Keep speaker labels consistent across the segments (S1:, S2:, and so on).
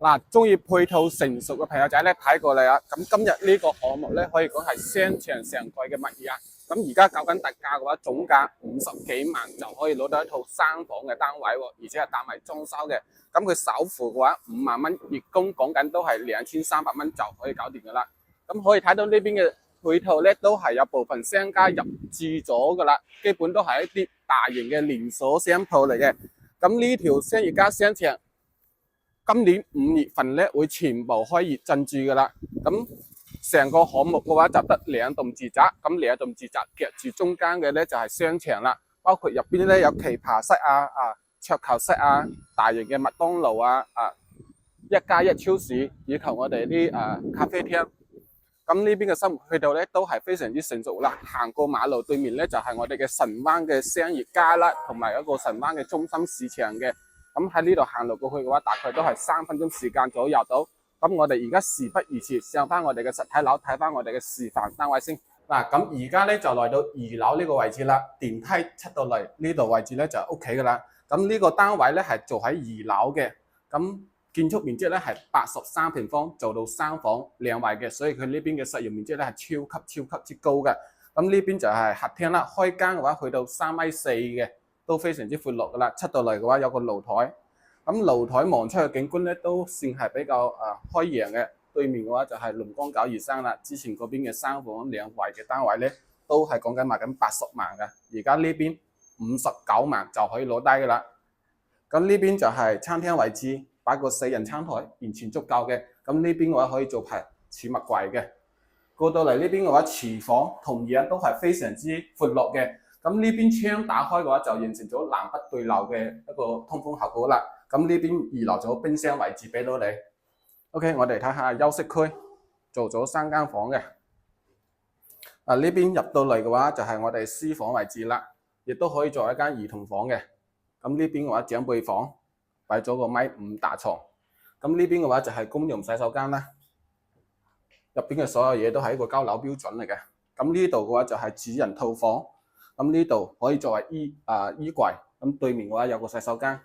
S1: 嗱，中意配套成熟嘅朋友仔咧睇過嚟啊！咁今日呢個項目咧可以講係商場上蓋嘅物業啊！咁而家搞緊特價嘅話，總價50幾萬就可以攞到一套3房嘅單位喎，而且係帶埋裝修嘅。咁佢首付嘅話5萬蚊，月供講緊都係2300蚊就可以搞掂噶啦。咁可以睇到呢邊嘅配套咧都係有部分商家入駐咗噶啦，基本都係一啲大型嘅連鎖商鋪嚟嘅。咁呢條商業街商場今年5月份咧會全部開業進駐噶啦，咁成個項目嘅話就得2棟住宅，咁2棟住宅夾住中間嘅咧就係商場啦，包括入邊咧有棋牌室桌球室啊、大型嘅麥當勞1+1超市以及我哋啲咖啡廳。咁呢邊嘅生活配套咧都係非常之成熟啦，行過馬路對面咧就係我哋嘅神灣嘅商業街啦，同埋一個神灣嘅中心市場嘅。咁喺呢度行路過去嘅話，大概都係3分鐘時間左右到。咁我哋而家事不宜遲，上翻我哋嘅實體樓睇翻我哋嘅示範單位先。嗱，咁而家咧就嚟到2樓呢個位置啦，電梯出到嚟呢度位置咧就係屋企噶啦。咁呢個單位咧係做喺2樓嘅，咁建築面積咧係83平方，做到3房2衛嘅，所以佢呢邊嘅實用面積咧係超級之高嘅。咁呢邊就係客廳啦，開間嘅話去到3.4米嘅。都非常之闊落噶啦，出到嚟嘅話有個露台，咁露台望出去景觀咧都算係比較開揚嘅。對面嘅話就係龍江923啦，之前嗰邊嘅3房2衛嘅單位咧都係講緊賣緊80萬嘅，而家呢邊59萬就可以攞低噶啦。咁呢邊就係餐廳位置，擺個4人餐台完全足夠嘅。咁呢邊嘅話可以做排儲物櫃嘅。過到嚟呢邊嘅話，廚房同樣都係非常之闊落嘅。咁呢邊窗打開嘅話，就形成咗南北對流嘅一個通風效果啦。咁呢邊預留咗冰箱位置俾到你。OK， 我哋睇下休息區，做咗3間房嘅。呢邊入到嚟嘅話，就係我哋私房位置啦，亦都可以做一間兒童房嘅。咁呢邊嘅話，長輩房擺咗個1.5米大床。咁呢邊嘅話就係公用洗手間啦，入邊嘅所有嘢都係一個交樓標準嚟嘅。咁呢度嘅話就係主人套房。咁呢度可以作為衣櫃，咁對面嘅話有個洗手間。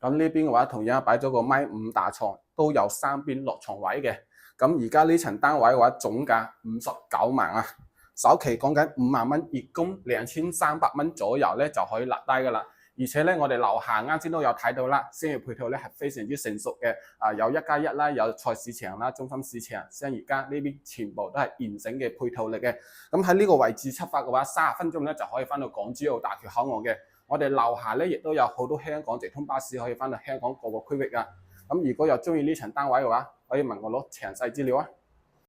S1: 咁呢邊嘅話同樣擺咗個1.5米大床，都有3邊落床位嘅。咁而家呢層單位嘅話，總價59萬啊，首期講緊5萬蚊，月供2300蚊左右咧就可以立低噶啦。而且咧，我哋樓下啱先都有睇到啦，商業配套咧係非常之成熟嘅，有1+1啦，有菜市場啦、中心市場、商業街呢邊全部都係完整嘅配套嚟嘅。咁喺呢個位置出發嘅話，30分鐘咧就可以翻到港珠澳大橋口岸嘅。我哋樓下咧亦都有好多香港直通巴士可以翻到香港各個區域啊。咁如果有中意呢層單位嘅話，可以問我攞詳細資料啊。